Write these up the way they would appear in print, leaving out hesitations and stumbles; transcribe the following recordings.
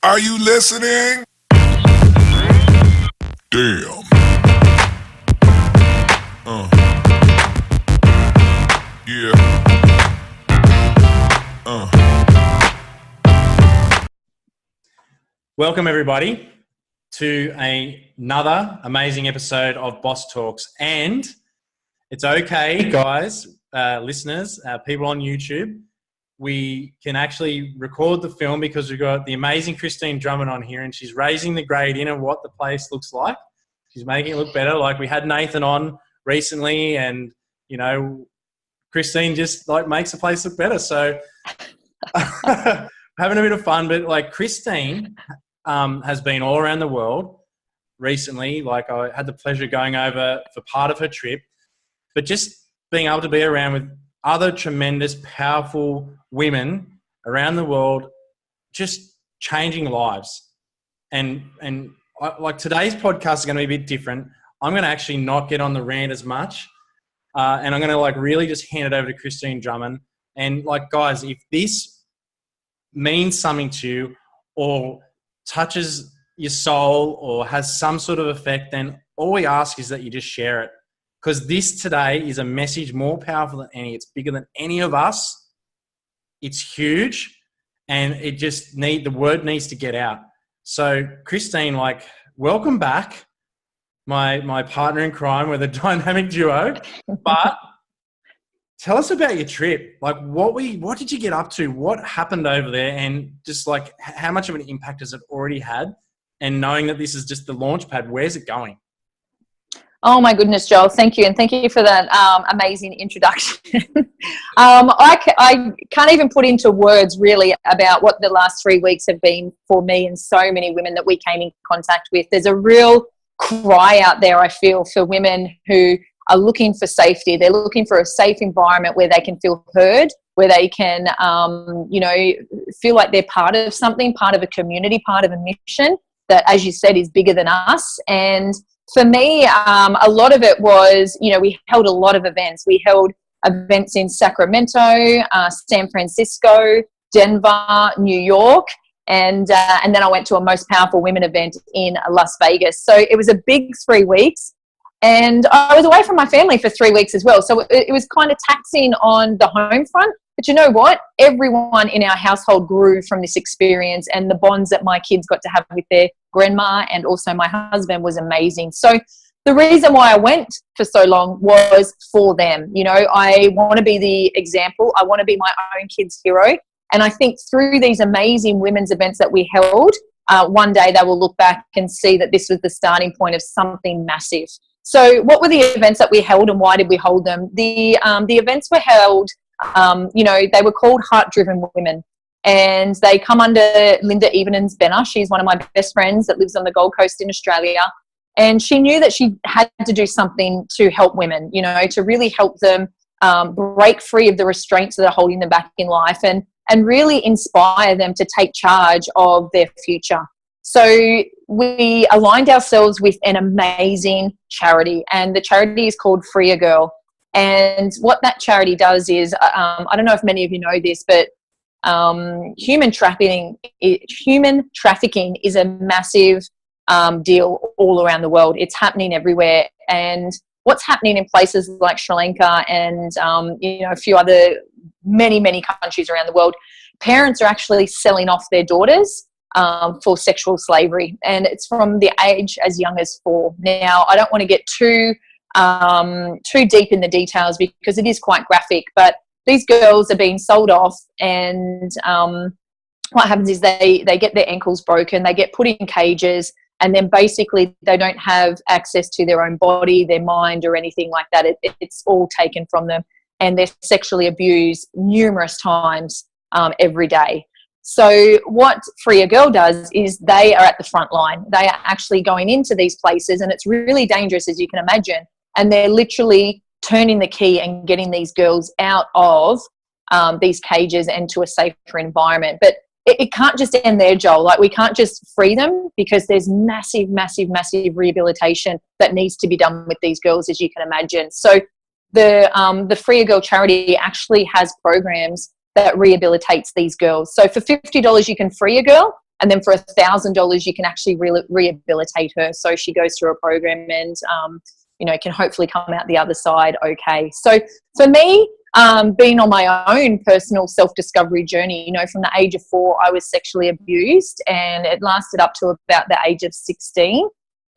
Are you listening? Damn. Yeah. Welcome everybody to another amazing episode of Boss Talks. And it's okay, guys, listeners, people on YouTube. We can actually record the film because we've got the amazing Kristine Journey on here, and she's raising the grade in of what the place looks like. She's making it look better. Like we had Nathan on recently, and you know, Kristine just like makes the place look better. So having a bit of fun, but like Kristine has been all around the world recently. Like I had the pleasure of going over for part of her trip, but just being able to be around with other tremendous, powerful women around the world, just changing lives. And like today's podcast is going to be a bit different. I'm going to actually not get on the rant as much. And I'm going to like really just hand it over to Kristine Drummond. And like, guys, if this means something to you or touches your soul or has some sort of effect, then all we ask is that you just share it. Because this today is a message more powerful than any. It's bigger than any of us. It's huge. And it just the word needs to get out. So Kristine, like, welcome back. My partner in crime. We're the dynamic duo. But tell us about your trip. Like what did you get up to? What happened over there? And just like how much of an impact has it already had? And knowing that this is just the launch pad, where's it going? Oh my goodness, Joel, thank you. And thank you for that amazing introduction. I can't even put into words really about what the last 3 weeks have been for me and so many women that we came in contact with. There's a real cry out there, I feel, for women who are looking for safety. They're looking for a safe environment where they can feel heard, where they can, feel like they're part of something, part of a community, part of a mission that, as you said, is bigger than us. And for me, a lot of it was, we held a lot of events. We held events in Sacramento, San Francisco, Denver, New York, and then I went to a Most Powerful Women event in Las Vegas. So it was a big 3 weeks, and I was away from my family for 3 weeks as well. So it was kind of taxing on the home front. But you know what? Everyone in our household grew from this experience, and the bonds that my kids got to have with their grandma and also my husband was amazing. So the reason why I went for so long was for them. I want to be the example. I want to be my own kid's hero. And I think through these amazing women's events that we held, one day they will look back and see that this was the starting point of something massive. So what were the events that we held and why did we hold them? The events were held, they were called Heart Driven Women. And they come under Linda Evenins Benner. She's one of my best friends that lives on the Gold Coast in Australia. And she knew that she had to do something to help women, to really help them break free of the restraints that are holding them back in life and really inspire them to take charge of their future. So we aligned ourselves with an amazing charity, and the charity is called Free a Girl. And what that charity does is, I don't know if many of you know this, but human trafficking is a massive deal all around the world. It's happening everywhere, and what's happening in places like Sri Lanka and a few other many countries around the world, parents are actually selling off their daughters for sexual slavery, and it's from the age as young as 4. Now, I don't want to get too deep in the details because it is quite graphic, but these girls are being sold off, and what happens is they get their ankles broken, they get put in cages, and then basically they don't have access to their own body, their mind, or anything like that. It's all taken from them, and they're sexually abused numerous times every day. So what Free a Girl does is they are at the front line. They are actually going into these places, and it's really dangerous, as you can imagine, and they're literally turning the key and getting these girls out of these cages and to a safer environment. But it can't just end there, Joel. Like, we can't just free them, because there's massive rehabilitation that needs to be done with these girls, as you can imagine. So the Free a Girl charity actually has programs that rehabilitates these girls. So for $50 you can free a girl, And then for $1,000, you can actually rehabilitate her. So she goes through a program and, can hopefully come out the other side okay. So for me, being on my own personal self-discovery journey, from the age of 4, I was sexually abused, and it lasted up to about the age of 16.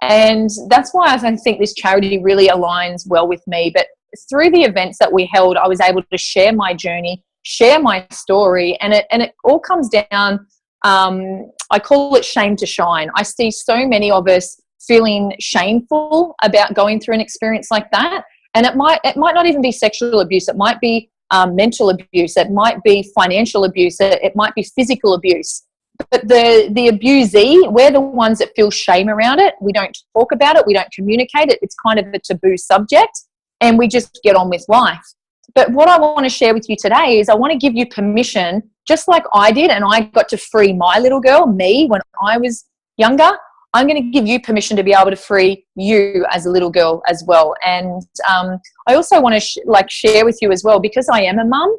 And that's why I think this charity really aligns well with me. But through the events that we held, I was able to share my journey, share my story, and it all comes down, I call it shame to shine. I see so many of us feeling shameful about going through an experience like that. And it might not even be sexual abuse. It might be mental abuse. It might be financial abuse. It might be physical abuse. But the abusee, we're the ones that feel shame around it. We don't talk about it. We don't communicate it. It's kind of a taboo subject, and we just get on with life. But what I want to share with you today is I want to give you permission, just like I did, and I got to free my little girl, me, when I was younger. I'm going to give you permission to be able to free you as a little girl as well. And I also want to share with you as well, because I am a mum.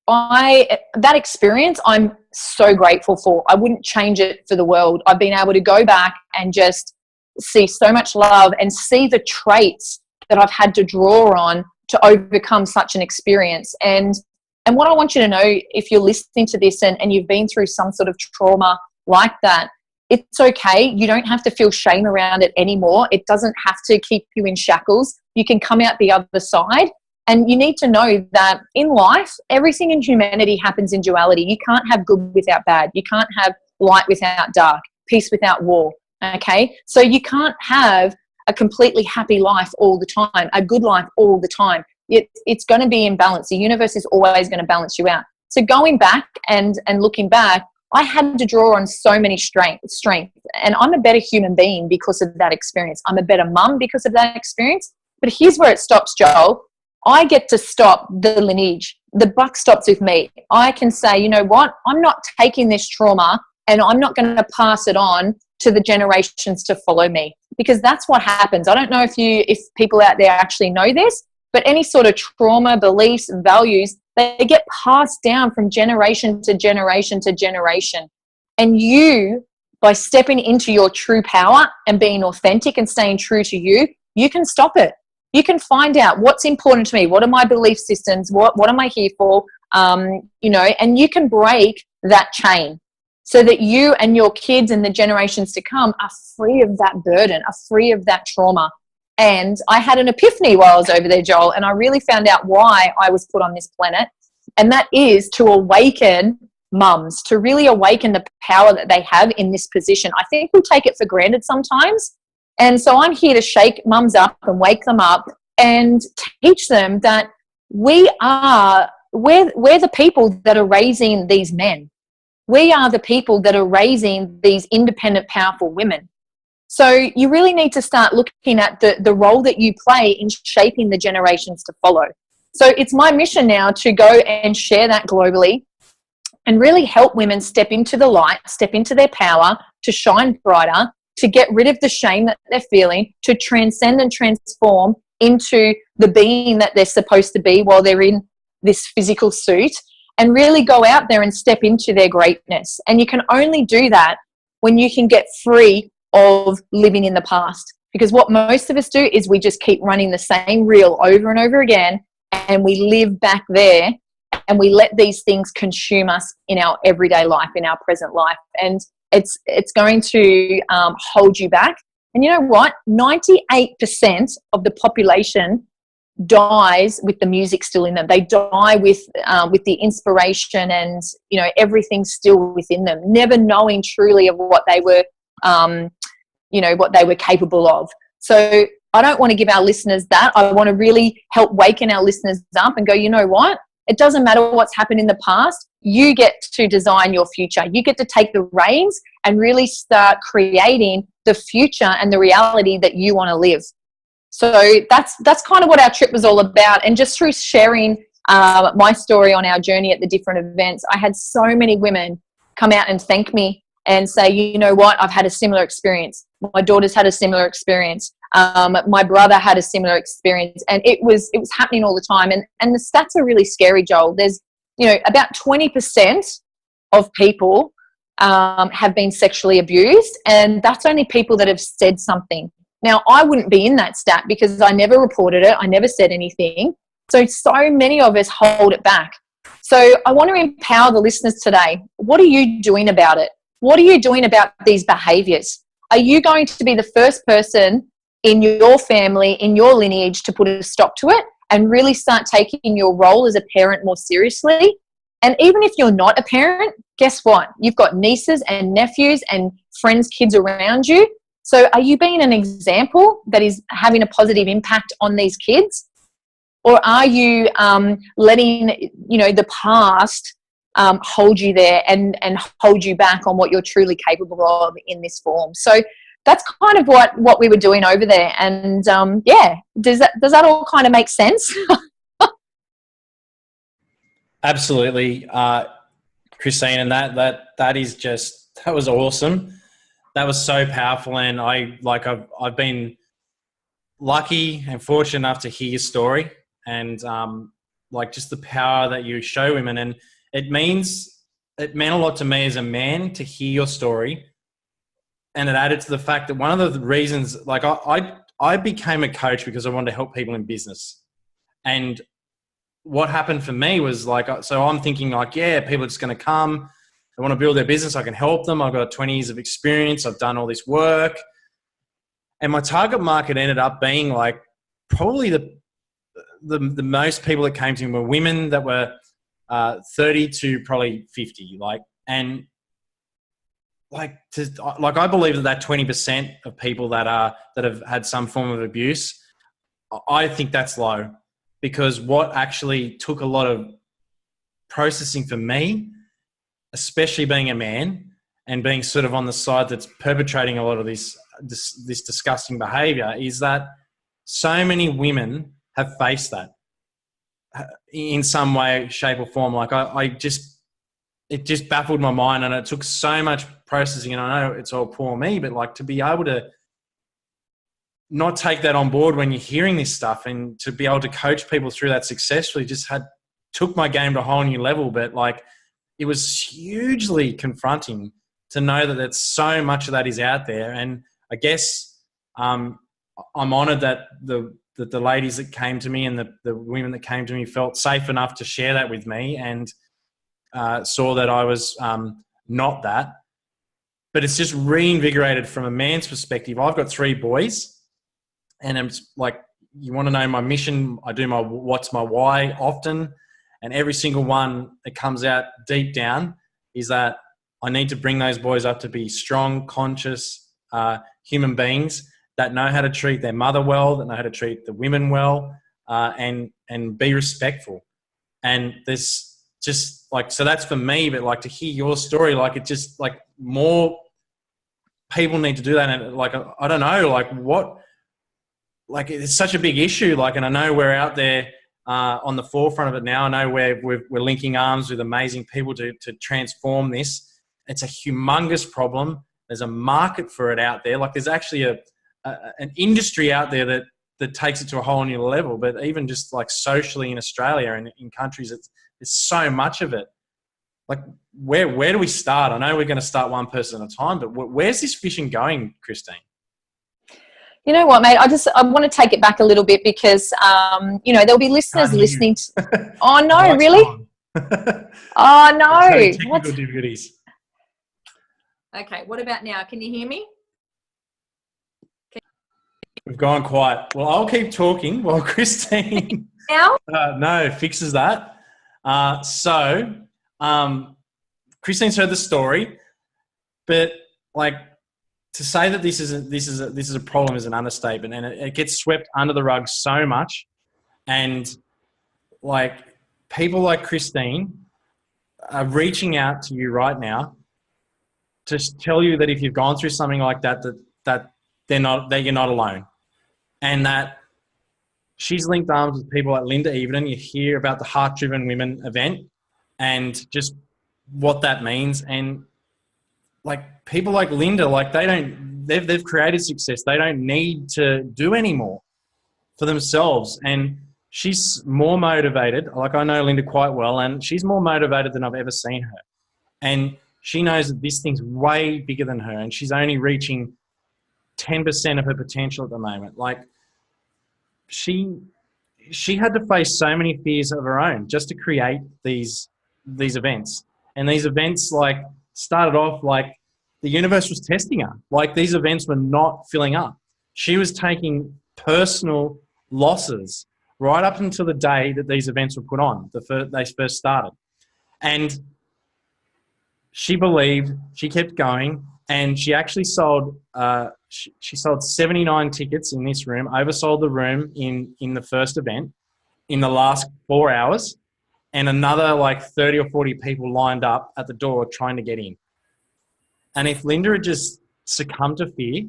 That experience I'm so grateful for. I wouldn't change it for the world. I've been able to go back and just see so much love and see the traits that I've had to draw on to overcome such an experience. And what I want you to know, if you're listening to this and you've been through some sort of trauma like that, it's okay. You don't have to feel shame around it anymore. It doesn't have to keep you in shackles. You can come out the other side. And you need to know that in life, everything in humanity happens in duality. You can't have good without bad. You can't have light without dark, peace without war, okay? So you can't have a completely happy life all the time, a good life all the time. It's going to be in balance. The universe is always going to balance you out. So going back and looking back, I had to draw on so many strength. And I'm a better human being because of that experience. I'm a better mum because of that experience. But here's where it stops, Joel. I get to stop the lineage. The buck stops with me. I can say, you know what? I'm not taking this trauma and I'm not going to pass it on to the generations to follow me, because that's what happens. I don't know if people out there actually know this, but any sort of trauma, beliefs, values, they get passed down from generation to generation to generation. And you, by stepping into your true power and being authentic and staying true to you, you can stop it. You can find out what's important to me. What are my belief systems? What am I here for? And you can break that chain so that you and your kids and the generations to come are free of that burden, are free of that trauma. And I had an epiphany while I was over there, Joel, and I really found out why I was put on this planet. And that is to awaken mums, to really awaken the power that they have in this position. I think we take it for granted sometimes. And so I'm here to shake mums up and wake them up and teach them that we're the people that are raising these men. We are the people that are raising these independent, powerful women. So you really need to start looking at the role that you play in shaping the generations to follow. So it's my mission now to go and share that globally and really help women step into the light, step into their power, to shine brighter, to get rid of the shame that they're feeling, to transcend and transform into the being that they're supposed to be while they're in this physical suit, and really go out there and step into their greatness. And you can only do that when you can get free of living in the past. Because what most of us do is we just keep running the same reel over and over again, and we live back there, and we let these things consume us in our everyday life, in our present life. And it's going to hold you back. And you know what? 98% of the population dies with the music still in them. They die with the inspiration and everything still within them, never knowing truly of what they were what they were capable of. So I don't want to give our listeners that. I want to really help waken our listeners up and go, you know what? It doesn't matter what's happened in the past. You get to design your future. You get to take the reins and really start creating the future and the reality that you want to live. So that's kind of what our trip was all about. And just through sharing my story on our journey at the different events, I had so many women come out and thank me and say, you know what, I've had a similar experience. My daughter's had a similar experience. My brother had a similar experience, and it was happening all the time. And the stats are really scary, Joel. There's about 20% of people have been sexually abused, and that's only people that have said something. Now, I wouldn't be in that stat because I never reported it. I never said anything. So many of us hold it back. So I want to empower the listeners today. What are you doing about it? What are you doing about these behaviours? Are you going to be the first person in your family, in your lineage, to put a stop to it and really start taking your role as a parent more seriously? And even if you're not a parent, guess what? You've got nieces and nephews and friends, kids around you. So are you being an example that is having a positive impact on these kids? Or are you letting, the past hold you there and hold you back on what you're truly capable of in this form? So that's kind of what we were doing over there. And does that all kind of make sense? Absolutely, Kristine, and that was awesome. That was so powerful, and I've been lucky and fortunate enough to hear your story, and just the power that you show women, and it meant a lot to me as a man to hear your story, and it added to the fact that one of the reasons, I became a coach because I wanted to help people in business, and what happened for me was so I'm thinking people are just going to come. They want to build their business. I can help them. I've got 20 years of experience. I've done all this work. And my target market ended up being probably the most people that came to me were women that were 30 to probably 50. I believe that 20% of people that have had some form of abuse, I think that's low. Because what actually took a lot of processing for me, especially being a man and being sort of on the side that's perpetrating a lot of this disgusting behavior, is that so many women have faced that in some way, shape or form. It just baffled my mind, and it took so much processing. And I know it's all poor me, but to be able to not take that on board when you're hearing this stuff, and to be able to coach people through that successfully took my game to a whole new level. But it was hugely confronting to know that there's so much of that is out there. And I guess I'm honored that the ladies that came to me and the women that came to me felt safe enough to share that with me, and saw that I was not that. But it's just reinvigorated from a man's perspective. I've got 3 boys. And it's you want to know my mission, I do what's my why often. And every single one that comes out deep down is that I need to bring those boys up to be strong, conscious human beings that know how to treat their mother well, that know how to treat the women well, and be respectful. And there's just so that's for me, but to hear your story, it just more people need to do that. And I don't know, it's such a big issue. And I know we're out there on the forefront of it now. I know we're linking arms with amazing people to transform this. It's a humongous problem. There's a market for it out there. There's actually an industry out there that takes it to a whole new level. But even just socially in Australia and in countries, there's so much of it. Where do we start? I know we're going to start one person at a time, but where's this vision going, Kristine? You know what, mate? I want to take it back a little bit because, there'll be listeners listening. Oh, no, really? Oh, no. Technical difficulties. Okay, what about now? Can you hear me? We've gone quiet. Well, I'll keep talking while Kristine now? Fixes that. Kristine's heard the story, but to say that this is a problem is an understatement, and it gets swept under the rug so much. And people like Kristine are reaching out to you right now to tell you that if you've gone through something like that you're not alone, and that she's linked arms with people like Linda Evening. You hear about the Heart Driven Women event and just what that means, and people like Linda, they've created success. They don't need to do any more for themselves. And she's more motivated. I know Linda quite well, and she's more motivated than I've ever seen her. And she knows that this thing's way bigger than her, and she's only reaching 10% of her potential at the moment. Like, she had to face so many fears of her own just to create these events. And these events, like, started off like the universe was testing her. Like, these events were not filling up. She was taking personal losses right up until the day that these events were put on, they first started. And she believed, she kept going, and she actually sold, she sold 79 tickets in this room, oversold the room in the first event in the last 4 hours, and another like 30 or 40 people lined up at the door trying to get in. And if Linda had just succumbed to fear,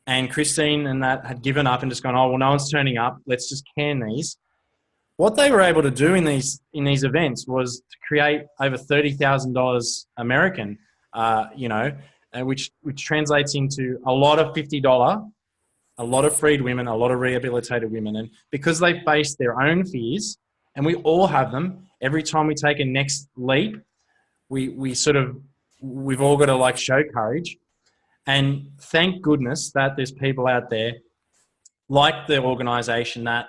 and Kristine and that had given up and just gone, oh, well, no one's turning up, let's just can these. What they were able to do in these events was to create over $30,000 American, which translates into a lot of $50, a lot of freed women, a lot of rehabilitated women. And because they faced their own fears, and we all have them, every time we take a next leap, we've all got to like show courage. And thank goodness that there's people out there like the organisation that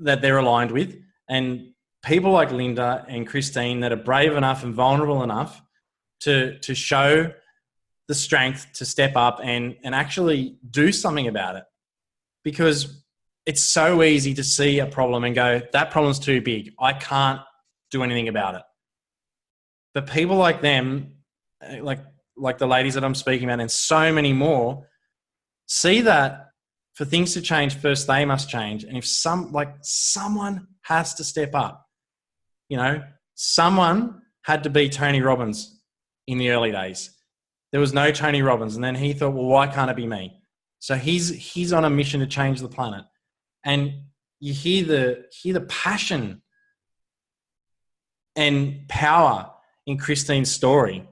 they're aligned with, and people like Linda and Kristine that are brave enough and vulnerable enough to show the strength to step up and actually do something about it. Because it's so easy to see a problem and go, that problem's too big, I can't do anything about it. But people like them, like the ladies that I'm speaking about and so many more, see that for things to change, first they must change. And if someone has to step up, someone had to be Tony Robbins in the early days. There was no Tony Robbins. And then he thought, well, why can't it be me? So he's on a mission to change the planet. And you hear the passion and power in Kristine's story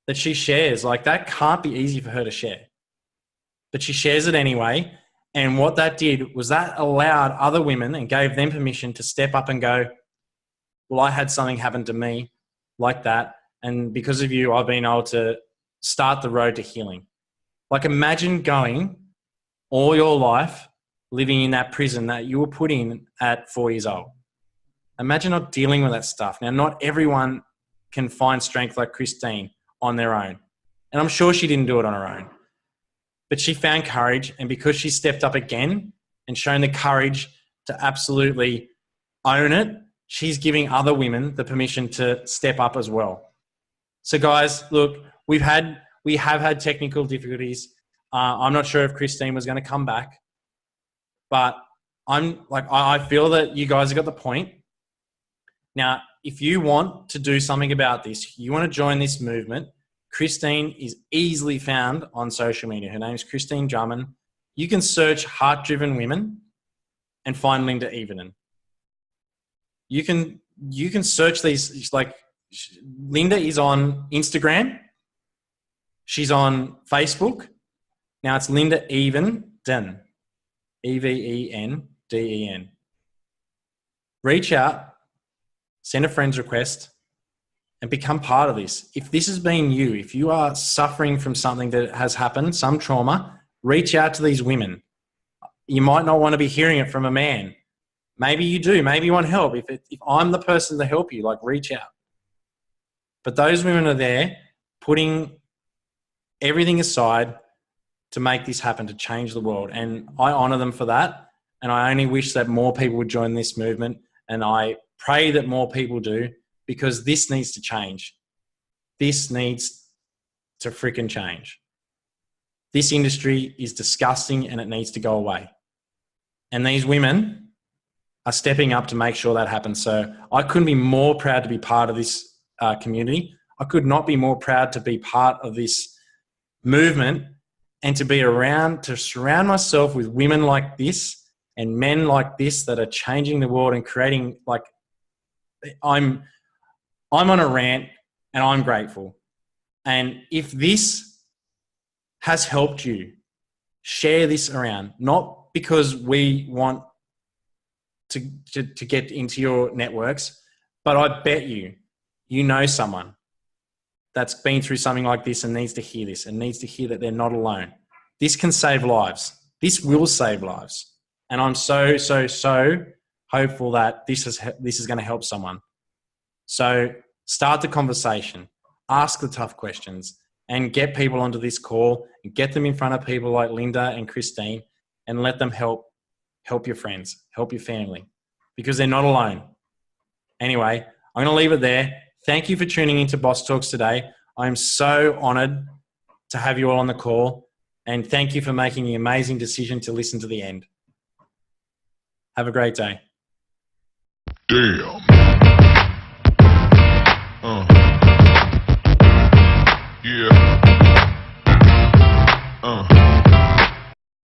that she shares. Like, that can't be easy for her to share. But she shares it anyway. And what that did was that allowed other women and gave them permission to step up and go, well, I had something happen to me like that. And because of you, I've been able to start the road to healing. Like, imagine going all your life living in that prison that you were put in at 4 years old. Imagine not dealing with that stuff. Now, not everyone can find strength like Kristine on their own. And I'm sure she didn't do it on her own. But she found courage, and because she stepped up again and shown the courage to absolutely own it, she's giving other women the permission to step up as well. So guys, look, we have had technical difficulties. I'm not sure if Kristine was going to come back, but I feel that you guys have got the point. Now, if you want to do something about this, you want to join this movement, Kristine is easily found on social media. Her name is Kristine Journey. You can search Heart-Driven Women and find Linda Evening. You can search these, like, Linda is on Instagram. She's on Facebook. Now it's Linda Evenden. Evenden. Reach out, send a friend's request, and become part of this. If this has been you, if you are suffering from something that has happened, some trauma, reach out to these women. You might not want to be hearing it from a man. Maybe you do. Maybe you want help. If I'm the person to help you, like, reach out. But those women are there putting everything aside to make this happen, to change the world. And I honor them for that. And I only wish that more people would join this movement. And I pray that more people do, because this needs to change. This needs to freaking change. This industry is disgusting and it needs to go away. And these women are stepping up to make sure that happens. So I couldn't be more proud to be part of this community. I could not be more proud to be part of this movement and to be around, to surround myself with women like this and men like this that are changing the world and creating, like, I'm on a rant and I'm grateful. And if this has helped you, share this around, not because we want to get into your networks, But I bet you know someone that's been through something like this and needs to hear this and needs to hear that they're not alone. This can save lives. This will save lives. And I'm so, so, so hopeful that this is going to help someone. So start the conversation, ask the tough questions, and get people onto this call and get them in front of people like Linda and Kristine and let them help your friends, help your family, because they're not alone. Anyway, I'm going to leave it there. Thank you for tuning into Boss Talks today. I'm so honored to have you all on the call, and thank you for making the amazing decision to listen to the end. Have a great day. Damn. Yeah.